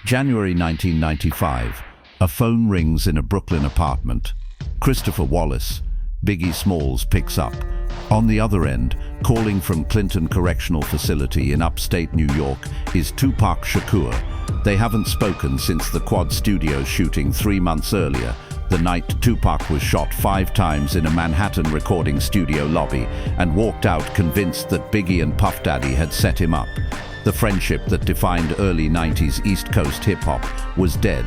January 1995. A phone rings in a Brooklyn apartment. Christopher Wallace, Biggie Smalls, picks up. On the other end, calling from Clinton Correctional Facility in upstate New York, is Tupac Shakur. They haven't spoken since the Quad Studios shooting 3 months earlier, the night Tupac was shot 5 times in a Manhattan recording studio lobby and walked out convinced that Biggie and Puff Daddy had set him up. The friendship that defined early 90s East Coast hip-hop was dead.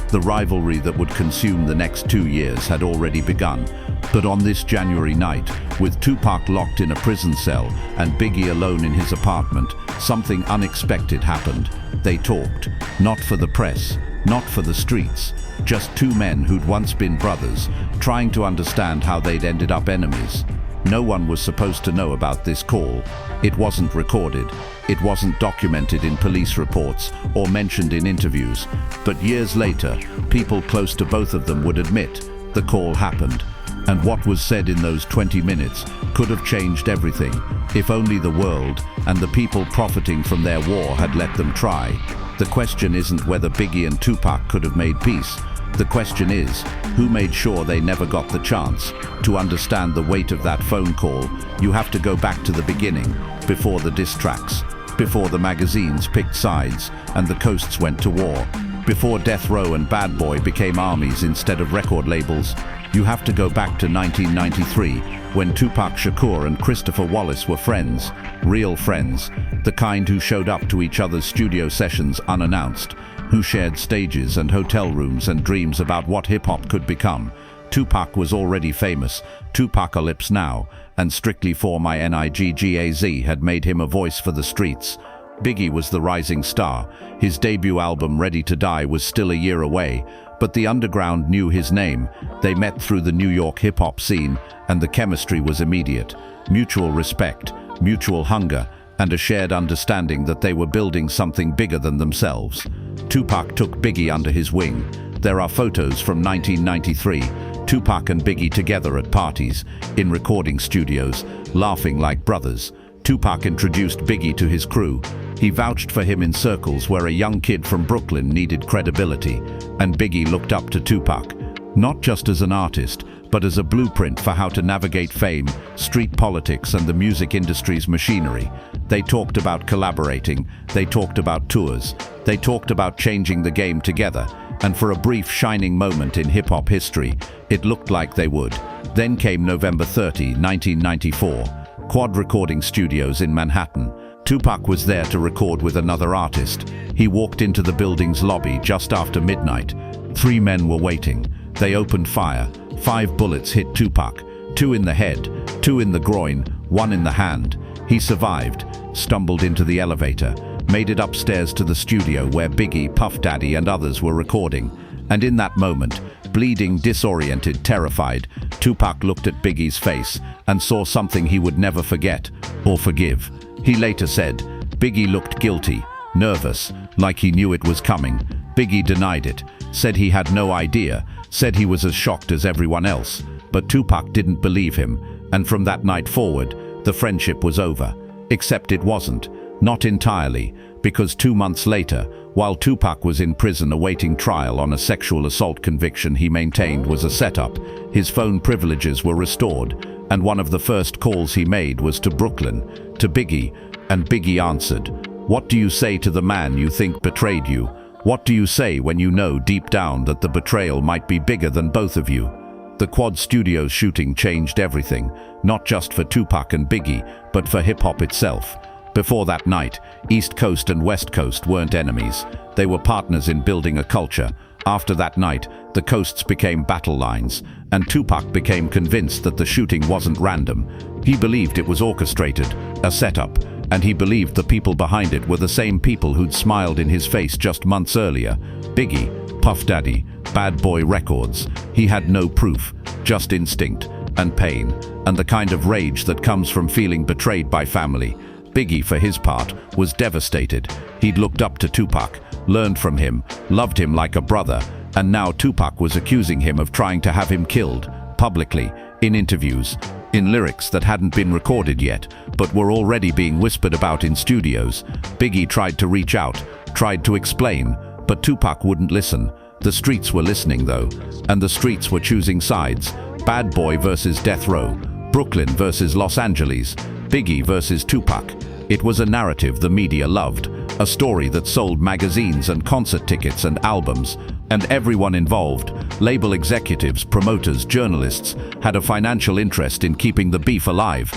The rivalry that would consume the next 2 years had already begun. But on this January night, with Tupac locked in a prison cell and Biggie alone in his apartment, something unexpected happened. They talked, not for the press, not for the streets, just 2 men who'd once been brothers, trying to understand how they'd ended up enemies. No one was supposed to know about this call. It wasn't recorded. It wasn't documented in police reports or mentioned in interviews. But years later, people close to both of them would admit the call happened. And what was said in those 20 minutes could have changed everything, if only the world and the people profiting from their war had let them try. The question isn't whether Biggie and Tupac could have made peace. The question is, who made sure they never got the chance? To understand the weight of that phone call, you have to go back to the beginning, before the diss tracks, before the magazines picked sides and the coasts went to war, before Death Row and Bad Boy became armies instead of record labels. You have to go back to 1993, when Tupac Shakur and Christopher Wallace were friends, real friends, the kind who showed up to each other's studio sessions unannounced, who shared stages and hotel rooms and dreams about what hip-hop could become. Tupac was already famous, Tupacalypse now, and Strictly for My Niggaz had made him a voice for the streets. Biggie was the rising star. His debut album Ready to Die was still a year away, but the underground knew his name. They met through the New York hip-hop scene, and the chemistry was immediate. Mutual respect, mutual hunger, and a shared understanding that they were building something bigger than themselves. Tupac took Biggie under his wing. There are photos from 1993, Tupac and Biggie together at parties, in recording studios, laughing like brothers. Tupac introduced Biggie to his crew. He vouched for him in circles where a young kid from Brooklyn needed credibility, and Biggie looked up to Tupac, not just as an artist, but as a blueprint for how to navigate fame, street politics, and the music industry's machinery. They talked about collaborating, they talked about tours, they talked about changing the game together, and for a brief shining moment in hip-hop history, it looked like they would. Then came November 30, 1994, Quad Recording Studios in Manhattan. Tupac was there to record with another artist. He walked into the building's lobby just after midnight. 3 men were waiting. They opened fire. 5 bullets hit Tupac, 2 in the head, 2 in the groin, 1 in the hand. He survived, stumbled into the elevator, made it upstairs to the studio where Biggie, Puff Daddy, and others were recording. And in that moment, bleeding, disoriented, terrified, Tupac looked at Biggie's face and saw something he would never forget or forgive. He later said, Biggie looked guilty, nervous, like he knew it was coming. Biggie denied it, said he had no idea, said he was as shocked as everyone else. But Tupac didn't believe him, and from that night forward, the friendship was over. Except it wasn't. Not entirely, because 2 months later, while Tupac was in prison awaiting trial on a sexual assault conviction he maintained was a setup, his phone privileges were restored, and one of the first calls he made was to Brooklyn, to Biggie, and Biggie answered, "What do you say to the man you think betrayed you? What do you say when you know deep down that the betrayal might be bigger than both of you?" The Quad Studios shooting changed everything, not just for Tupac and Biggie, but for hip-hop itself. Before that night, East Coast and West Coast weren't enemies. They were partners in building a culture. After that night, the coasts became battle lines, and Tupac became convinced that the shooting wasn't random. He believed it was orchestrated, a setup, and he believed the people behind it were the same people who'd smiled in his face just months earlier. Biggie, Puff Daddy, Bad Boy Records. He had no proof, just instinct and pain, and the kind of rage that comes from feeling betrayed by family. Biggie, for his part, was devastated. He'd looked up to Tupac, learned from him, loved him like a brother, and now Tupac was accusing him of trying to have him killed, publicly, in interviews, in lyrics that hadn't been recorded yet, but were already being whispered about in studios. Biggie tried to reach out, tried to explain, But Tupac wouldn't listen. The streets were listening though, and the streets were choosing sides. Bad Boy versus Death Row, Brooklyn versus Los Angeles, Biggie versus Tupac. It was a narrative the media loved, a story that sold magazines and concert tickets and albums, and everyone involved, label executives, promoters, journalists, had a financial interest in keeping the beef alive.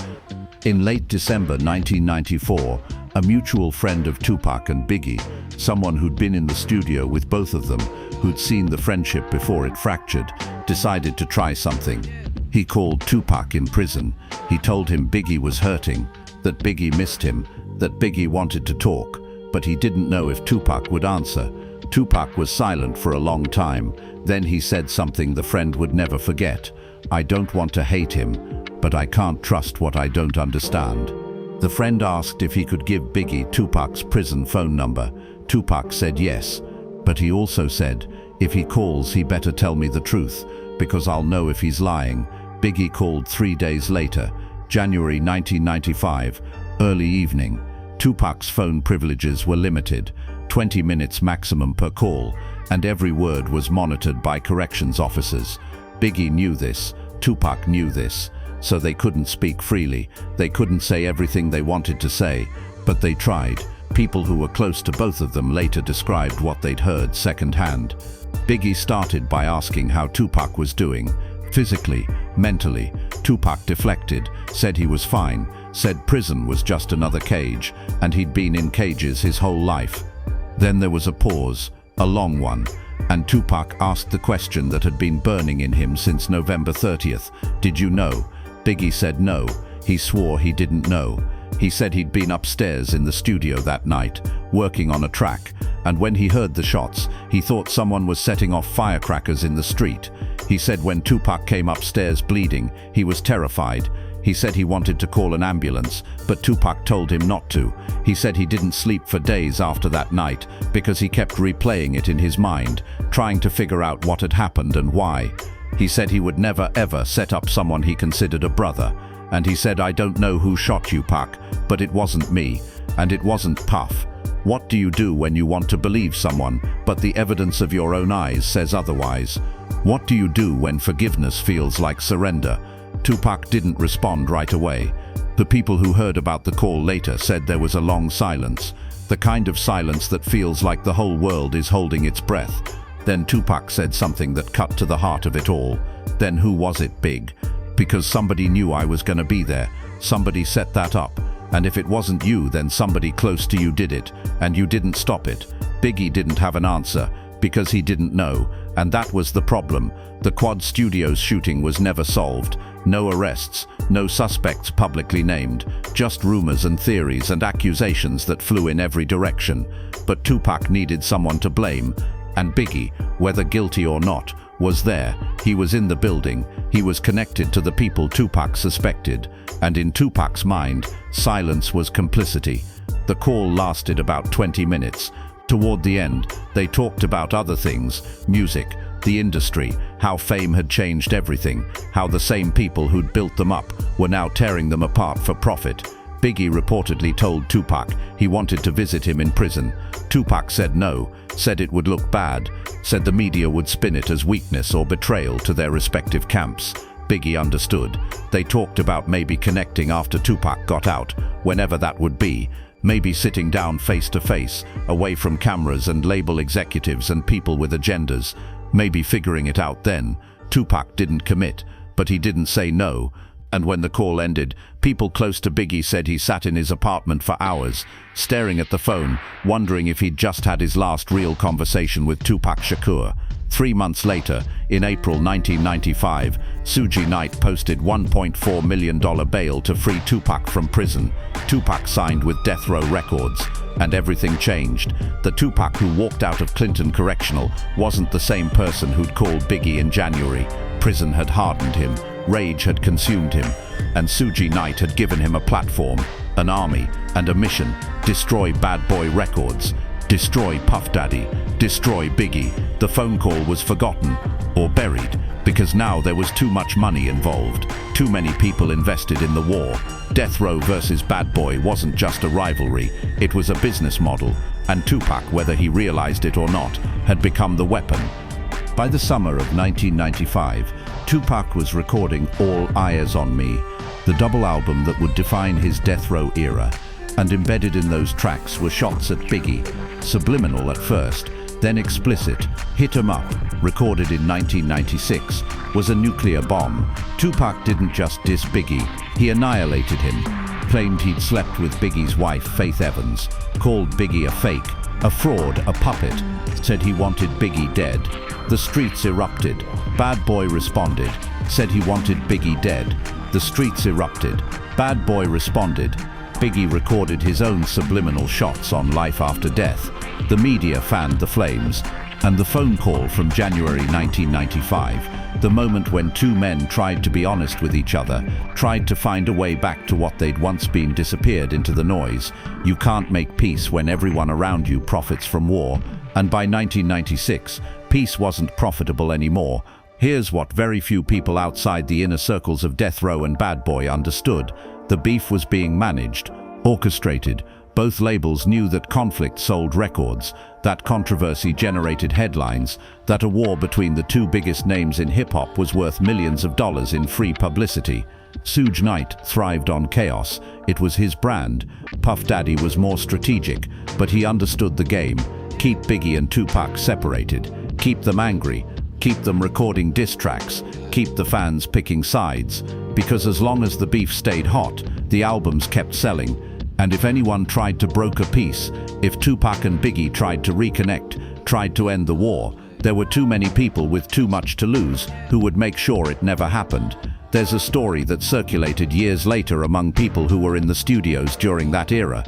In late December 1994, a mutual friend of Tupac and Biggie, someone who'd been in the studio with both of them, who'd seen the friendship before it fractured, decided to try something. He called Tupac in prison. He told him Biggie was hurting, that Biggie missed him, that Biggie wanted to talk, but he didn't know if Tupac would answer. Tupac was silent for a long time. Then he said something the friend would never forget. "I don't want to hate him, but I can't trust what I don't understand." The friend asked if he could give Biggie Tupac's prison phone number. Tupac said yes, but he also said, "If he calls, he better tell me the truth, because I'll know if he's lying." Biggie called 3 days later, January 1995, early evening. Tupac's phone privileges were limited, 20 minutes maximum per call, and every word was monitored by corrections officers. Biggie knew this, Tupac knew this, so they couldn't speak freely. They couldn't say everything they wanted to say, but they tried. People who were close to both of them later described what they'd heard secondhand. Biggie started by asking how Tupac was doing, physically, mentally. Tupac deflected, said he was fine, said prison was just another cage, and he'd been in cages his whole life. Then there was a pause, a long one, and Tupac asked the question that had been burning in him since November 30th. "Did you know?" Biggie said no. He swore he didn't know. He said he'd been upstairs in the studio that night, working on a track, and when he heard the shots, he thought someone was setting off firecrackers in the street. He said when Tupac came upstairs bleeding, he was terrified. He said he wanted to call an ambulance, but Tupac told him not to. He said he didn't sleep for days after that night because he kept replaying it in his mind, trying to figure out what had happened and why. He said he would never ever set up someone he considered a brother. And he said, "I don't know who shot you, Pac, but it wasn't me, and it wasn't Puff." What do you do when you want to believe someone, but the evidence of your own eyes says otherwise? What do you do when forgiveness feels like surrender? Tupac didn't respond right away. The people who heard about the call later said there was a long silence, the kind of silence that feels like the whole world is holding its breath. Then Tupac said something that cut to the heart of it all. "Then who was it, Big? Because somebody knew I was going to be there. Somebody set that up. And if it wasn't you, then somebody close to you did it, and you didn't stop it." Biggie didn't have an answer, because he didn't know, and that was the problem. The Quad Studios shooting was never solved. No arrests, no suspects publicly named, just rumors and theories and accusations that flew in every direction. But Tupac needed someone to blame, and Biggie, whether guilty or not, was there. He was in the building. He was connected to the people Tupac suspected, and in Tupac's mind, silence was complicity. The call lasted about 20 minutes. Toward the end, they talked about other things, music, the industry, how fame had changed everything, how the same people who'd built them up were now tearing them apart for profit. Biggie reportedly told Tupac he wanted to visit him in prison. Tupac said no, said it would look bad, said the media would spin it as weakness or betrayal to their respective camps. Biggie understood. They talked about maybe connecting after Tupac got out, whenever that would be. Maybe sitting down face to face, away from cameras and label executives and people with agendas. Maybe figuring it out then. Tupac didn't commit, but he didn't say no. And when the call ended, people close to Biggie said he sat in his apartment for hours, staring at the phone, wondering if he'd just had his last real conversation with Tupac Shakur. 3 months later, in April 1995, Suge Knight posted $1.4 million bail to free Tupac from prison. Tupac signed with Death Row Records, and everything changed. The Tupac who walked out of Clinton Correctional wasn't the same person who'd called Biggie in January. Prison had hardened him, rage had consumed him, and Suge Knight had given him a platform, an army, and a mission: destroy Bad Boy Records, destroy Puff Daddy, destroy Biggie. The phone call was forgotten, or buried, because now there was too much money involved, too many people invested in the war. Death Row versus Bad Boy wasn't just a rivalry, it was a business model, and Tupac, whether he realized it or not, had become the weapon. By the summer of 1995, Tupac was recording All Eyes on Me, the double album that would define his death row era, and embedded in those tracks were shots at Biggie, subliminal at first, then explicit. Hit 'Em Up, recorded in 1996, was a nuclear bomb. Tupac didn't just diss Biggie, he annihilated him, claimed he'd slept with Biggie's wife, Faith Evans, called Biggie a fake, a fraud, a puppet, said he wanted Biggie dead. The streets erupted. Bad Boy responded, said he wanted Biggie dead. The streets erupted. Bad Boy responded. Biggie recorded his own subliminal shots on life after death. The media fanned the flames. And the phone call from January 1995, the moment when two men tried to be honest with each other, tried to find a way back to what they'd once been, disappeared into the noise. You can't make peace when everyone around you profits from war. And by 1996, peace wasn't profitable anymore. Here's what very few people outside the inner circles of Death Row and Bad Boy understood. The beef was being managed, orchestrated. Both labels knew that conflict sold records, that controversy generated headlines, that a war between the two biggest names in hip-hop was worth millions of dollars in free publicity. Suge Knight thrived on chaos. It was his brand. Puff Daddy was more strategic, but he understood the game. Keep Biggie and Tupac separated. Keep them angry. Keep them recording diss tracks. Keep the fans picking sides. Because as long as the beef stayed hot, the albums kept selling. And if anyone tried to broker peace, if Tupac and Biggie tried to reconnect, tried to end the war, there were too many people with too much to lose who would make sure it never happened. There's a story that circulated years later among people who were in the studios during that era.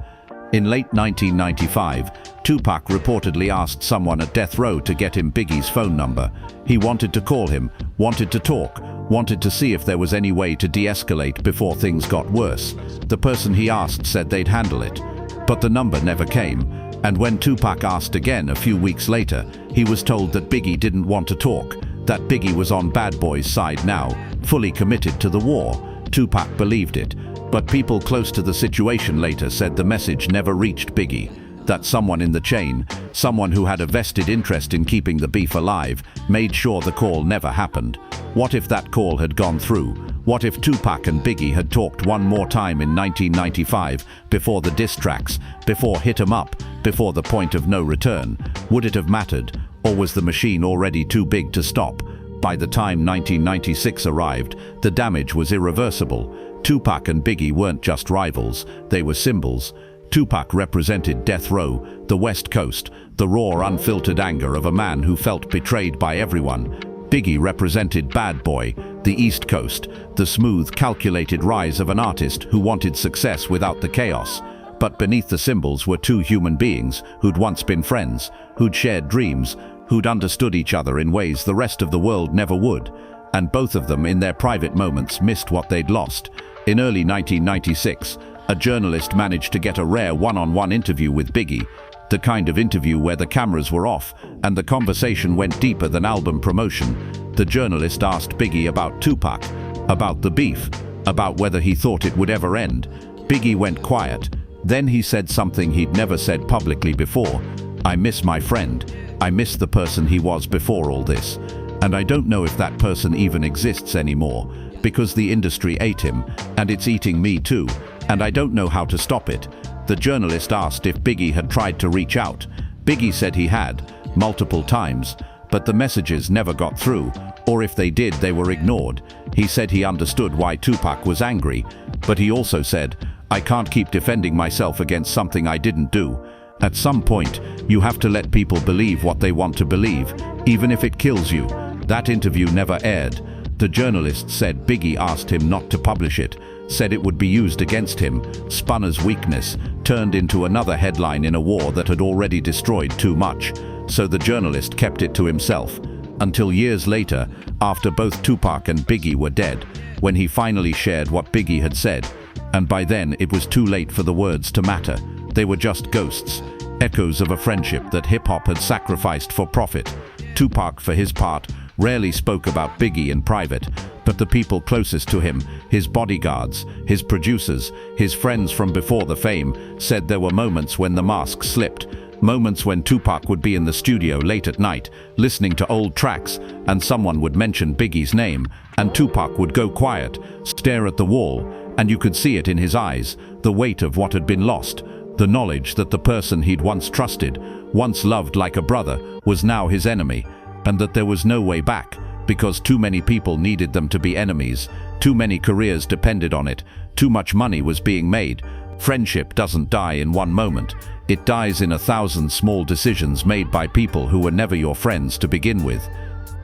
In late 1995, Tupac reportedly asked someone at Death Row to get him Biggie's phone number. He wanted to call him, wanted to talk, wanted to see if there was any way to de-escalate before things got worse. The person he asked said they'd handle it. But the number never came, and when Tupac asked again a few weeks later, he was told that Biggie didn't want to talk, that Biggie was on Bad Boy's side now, fully committed to the war. Tupac believed it, but people close to the situation later said the message never reached Biggie, that someone in the chain, someone who had a vested interest in keeping the beef alive, made sure the call never happened. What if that call had gone through? What if Tupac and Biggie had talked one more time in 1995, before the diss tracks, before Hit 'Em Up, before the point of no return? Would it have mattered, or was the machine already too big to stop? By the time 1996 arrived, the damage was irreversible. Tupac and Biggie weren't just rivals, they were symbols. Tupac represented Death Row, the West Coast, the raw, unfiltered anger of a man who felt betrayed by everyone. Biggie represented Bad Boy, the East Coast, the smooth, calculated rise of an artist who wanted success without the chaos. But beneath the symbols were two human beings who'd once been friends, who'd shared dreams, who'd understood each other in ways the rest of the world never would. And both of them, in their private moments, missed what they'd lost. In early 1996, a journalist managed to get a rare one-on-one interview with Biggie, the kind of interview where the cameras were off and the conversation went deeper than album promotion. The journalist asked Biggie about Tupac, about the beef, about whether he thought it would ever end. Biggie went quiet. Then he said something he'd never said publicly before. "I miss my friend. I miss the person he was before all this. And I don't know if that person even exists anymore, because the industry ate him, and it's eating me too, and I don't know how to stop it." The journalist asked if Biggie had tried to reach out. Biggie said he had, multiple times, but the messages never got through, or if they did, they were ignored. He said he understood why Tupac was angry, but he also said, "I can't keep defending myself against something I didn't do." At some point, you have to let people believe what they want to believe, even if it kills you. That interview never aired. The journalist said Biggie asked him not to publish it, said it would be used against him, spun as weakness, turned into another headline in a war that had already destroyed too much. So the journalist kept it to himself. Until years later, after both Tupac and Biggie were dead, when he finally shared what Biggie had said. And by then, it was too late for the words to matter. They were just ghosts, echoes of a friendship that hip-hop had sacrificed for profit. Tupac, for his part, rarely spoke about Biggie in private, but the people closest to him, his bodyguards, his producers, his friends from before the fame, said there were moments when the mask slipped, Moments when Tupac would be in the studio late at night, listening to old tracks, and someone would mention Biggie's name, and Tupac would go quiet, stare at the wall, and you could see it in his eyes, the weight of what had been lost, the knowledge that the person he'd once trusted, once loved like a brother, was now his enemy, and that there was no way back, because too many people needed them to be enemies, too many careers depended on it, too much money was being made. Friendship doesn't die in one moment. It dies in 1,000 small decisions made by people who were never your friends to begin with.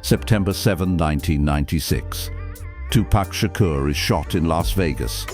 September 7, 1996. Tupac Shakur is shot in Las Vegas.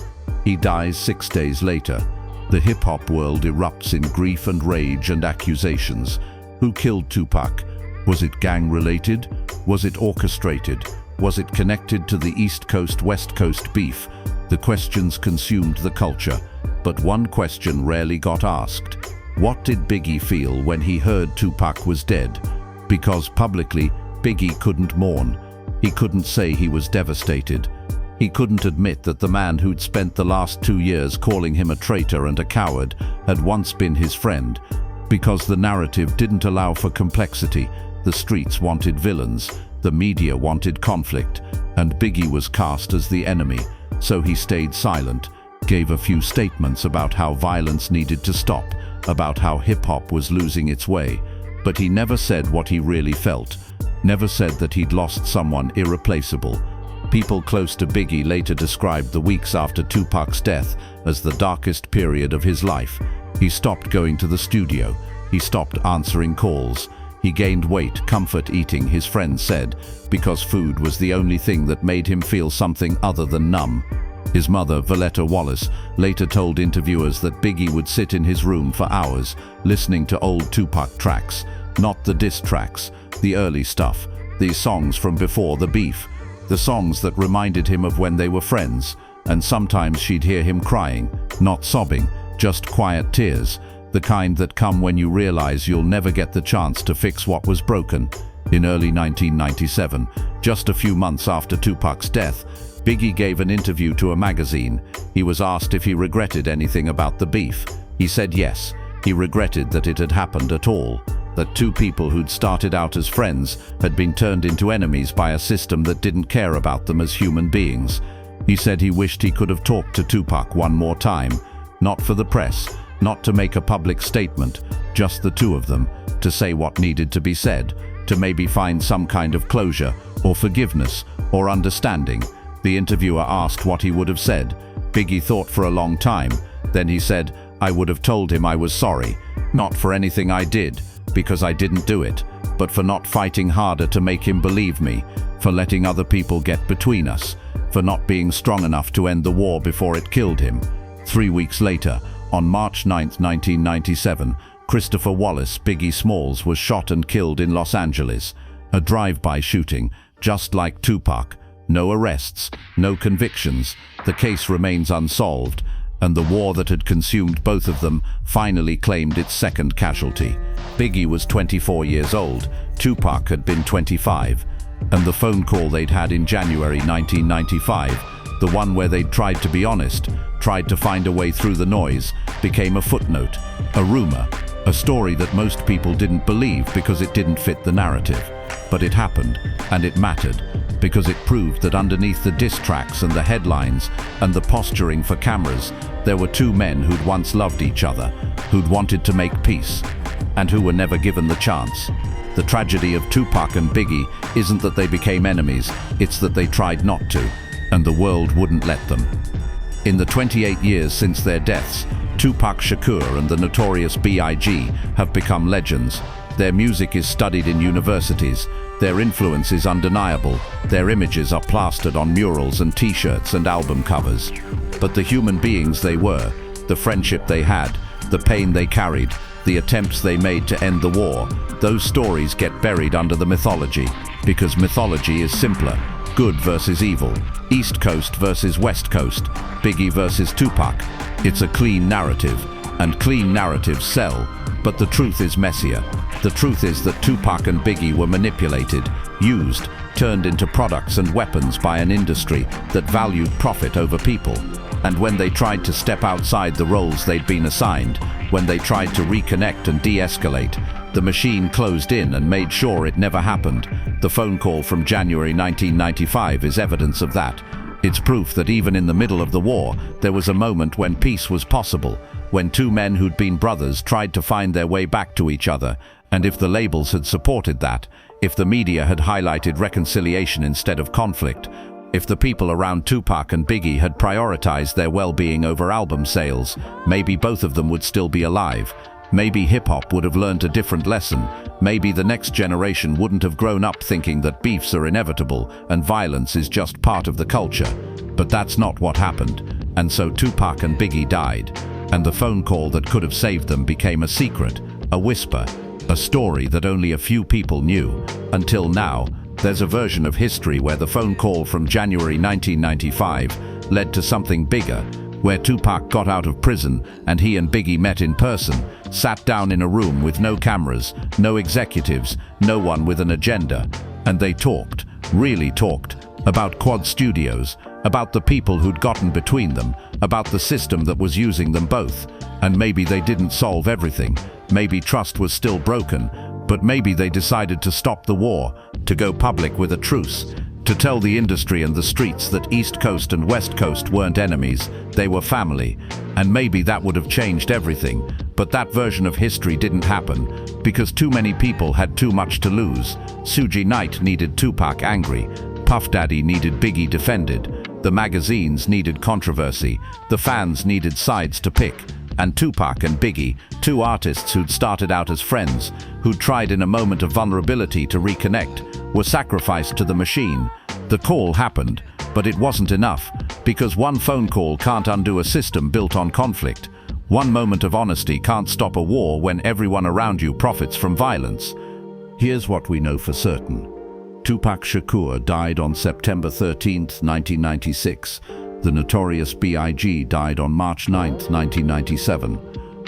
He dies 6 days later. The hip-hop world erupts in grief and rage and accusations. Who killed Tupac? Was it gang-related? Was it orchestrated? Was it connected to the East Coast-West Coast beef? The questions consumed the culture, but one question rarely got asked. What did Biggie feel when he heard Tupac was dead? Because publicly, Biggie couldn't mourn. He couldn't say he was devastated. He couldn't admit that the man who'd spent the last 2 years calling him a traitor and a coward had once been his friend. Because the narrative didn't allow for complexity. The streets wanted villains, the media wanted conflict, and Biggie was cast as the enemy. So he stayed silent, gave a few statements about how violence needed to stop, about how hip-hop was losing its way. But he never said what he really felt, never said that he'd lost someone irreplaceable. People close to Biggie later described the weeks after Tupac's death as the darkest period of his life. He stopped going to the studio. He stopped answering calls. He gained weight, comfort eating, his friends said, because food was the only thing that made him feel something other than numb. His mother, Wallace, later told interviewers that Biggie would sit in his room for hours, listening to old Tupac tracks, not the diss tracks, the early stuff, the songs from before the beef, the songs that reminded him of when they were friends, and sometimes she'd hear him crying, not sobbing, just quiet tears, the kind that come when you realize you'll never get the chance to fix what was broken. In early 1997, just a few months after Tupac's death, Biggie gave an interview to a magazine. He was asked if he regretted anything about the beef. He said yes, he regretted that it had happened at all, that two people who'd started out as friends had been turned into enemies by a system that didn't care about them as human beings. He said he wished he could have talked to Tupac one more time, not for the press, not to make a public statement, just the two of them, to say what needed to be said, to maybe find some kind of closure, or forgiveness, or understanding. The interviewer asked what he would have said. Biggie thought for a long time. Then he said, "I would have told him I was sorry, not for anything I did, because I didn't do it, but for not fighting harder to make him believe me, for letting other people get between us, for not being strong enough to end the war before it killed him." 3 weeks later, on March 9, 1997, Christopher Wallace, Biggie Smalls, was shot and killed in Los Angeles. A drive-by shooting, just like Tupac. No arrests, no convictions. The case remains unsolved, and the war that had consumed both of them finally claimed its second casualty. Biggie was 24 years old, Tupac had been 25, and the phone call they'd had in January 1995, the one where they'd tried to be honest, tried to find a way through the noise, became a footnote, a rumor, a story that most people didn't believe because it didn't fit the narrative. But it happened, and it mattered, because it proved that underneath the diss tracks and the headlines and the posturing for cameras, there were two men who'd once loved each other, who'd wanted to make peace, and who were never given the chance. The tragedy of Tupac and Biggie isn't that they became enemies, it's that they tried not to, and the world wouldn't let them. In the 28 years since their deaths, Tupac Shakur and the notorious B.I.G. have become legends. Their music is studied in universities, their influence is undeniable, their images are plastered on murals and t-shirts and album covers. But the human beings they were, the friendship they had, the pain they carried, the attempts they made to end the war, those stories get buried under the mythology, because mythology is simpler. Good versus evil, East Coast versus West Coast, Biggie versus Tupac. It's a clean narrative, and clean narratives sell, but the truth is messier. The truth is that Tupac and Biggie were manipulated, used, turned into products and weapons by an industry that valued profit over people. And when they tried to step outside the roles they'd been assigned, when they tried to reconnect and de-escalate, the machine closed in and made sure it never happened. The phone call from January 1995 is evidence of that. It's proof that even in the middle of the war, there was a moment when peace was possible, when two men who'd been brothers tried to find their way back to each other. And if the labels had supported that, if the media had highlighted reconciliation instead of conflict, if the people around Tupac and Biggie had prioritized their well-being over album sales, maybe both of them would still be alive. Maybe hip-hop would have learned a different lesson. Maybe the next generation wouldn't have grown up thinking that beefs are inevitable and violence is just part of the culture. But that's not what happened. And so Tupac and Biggie died. And the phone call that could have saved them became a secret, a whisper, a story that only a few people knew. Until now, there's a version of history where the phone call from January 1995 led to something bigger, where Tupac got out of prison and he and Biggie met in person, sat down in a room with no cameras, no executives, no one with an agenda. And they talked, really talked, about Quad Studios, about the people who'd gotten between them, about the system that was using them both. And maybe they didn't solve everything. Maybe trust was still broken. But maybe they decided to stop the war, to go public with a truce, to tell the industry and the streets that East Coast and West Coast weren't enemies, they were family. And maybe that would have changed everything. But that version of history didn't happen, because too many people had too much to lose. Suge Knight needed Tupac angry. Puff Daddy needed Biggie defended. The magazines needed controversy. The fans needed sides to pick. And Tupac and Biggie, two artists who'd started out as friends, who'd tried in a moment of vulnerability to reconnect, were sacrificed to the machine. The call happened, but it wasn't enough, because one phone call can't undo a system built on conflict. One moment of honesty can't stop a war when everyone around you profits from violence. Here's what we know for certain. Tupac Shakur died on September 13, 1996. The notorious B.I.G. died on March 9, 1997.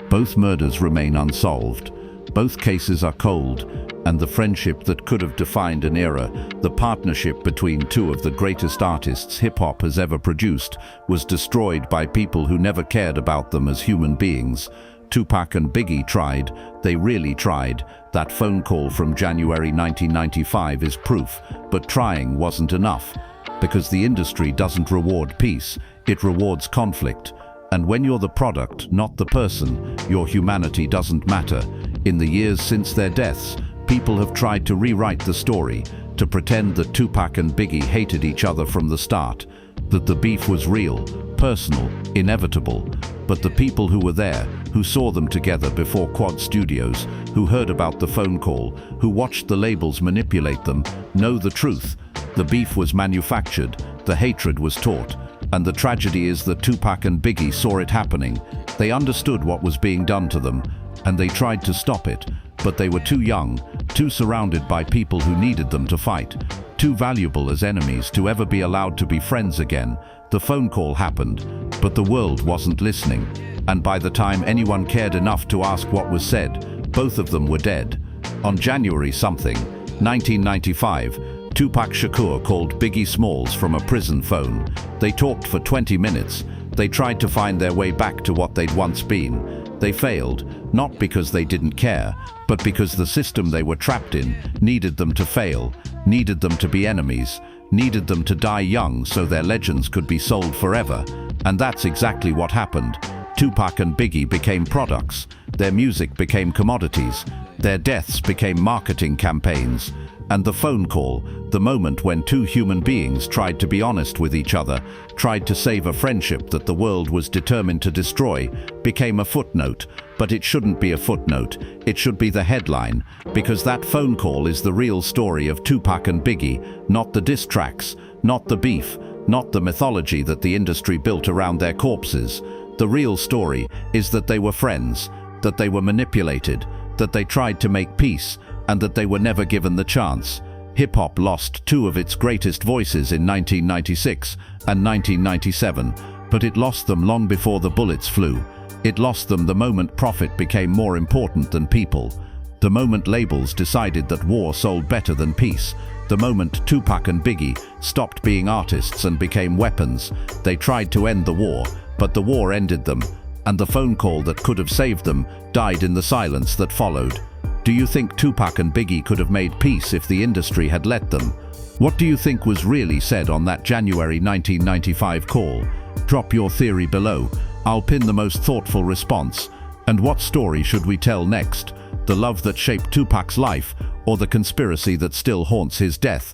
Both murders remain unsolved. Both cases are cold, and the friendship that could have defined an era, the partnership between two of the greatest artists hip-hop has ever produced, was destroyed by people who never cared about them as human beings. Tupac and Biggie tried, they really tried. That phone call from January 1995 is proof, but trying wasn't enough. Because the industry doesn't reward peace, it rewards conflict. And when you're the product, not the person, your humanity doesn't matter. In the years since their deaths, people have tried to rewrite the story, to pretend that Tupac and Biggie hated each other from the start, that the beef was real, personal, inevitable. But the people who were there, who saw them together before Quad Studios, who heard about the phone call, who watched the labels manipulate them, know the truth. The beef was manufactured, the hatred was taught, and the tragedy is that Tupac and Biggie saw it happening. They understood what was being done to them, and they tried to stop it, but they were too young, too surrounded by people who needed them to fight, too valuable as enemies to ever be allowed to be friends again. The phone call happened, but the world wasn't listening, and by the time anyone cared enough to ask what was said, both of them were dead. On January 1995, Tupac Shakur called Biggie Smalls from a prison phone. They talked for 20 minutes. They tried to find their way back to what they'd once been. They failed, not because they didn't care, but because the system they were trapped in needed them to fail, needed them to be enemies, needed them to die young so their legends could be sold forever. And that's exactly what happened. Tupac and Biggie became products. Their music became commodities. Their deaths became marketing campaigns. And the phone call, the moment when two human beings tried to be honest with each other, tried to save a friendship that the world was determined to destroy, became a footnote. But it shouldn't be a footnote, it should be the headline, because that phone call is the real story of Tupac and Biggie, not the diss tracks, not the beef, not the mythology that the industry built around their corpses. The real story is that they were friends, that they were manipulated, that they tried to make peace, and that they were never given the chance. Hip-hop lost two of its greatest voices in 1996 and 1997, but it lost them long before the bullets flew. It lost them the moment profit became more important than people. The moment labels decided that war sold better than peace. The moment Tupac and Biggie stopped being artists and became weapons. They tried to end the war, but the war ended them. and the phone call that could have saved them died in the silence that followed. Do you think Tupac and Biggie could have made peace if the industry had let them? What do you think was really said on that January 1995 call? Drop your theory below. I'll pin the most thoughtful response. And what story should we tell next? The love that shaped Tupac's life, or the conspiracy that still haunts his death?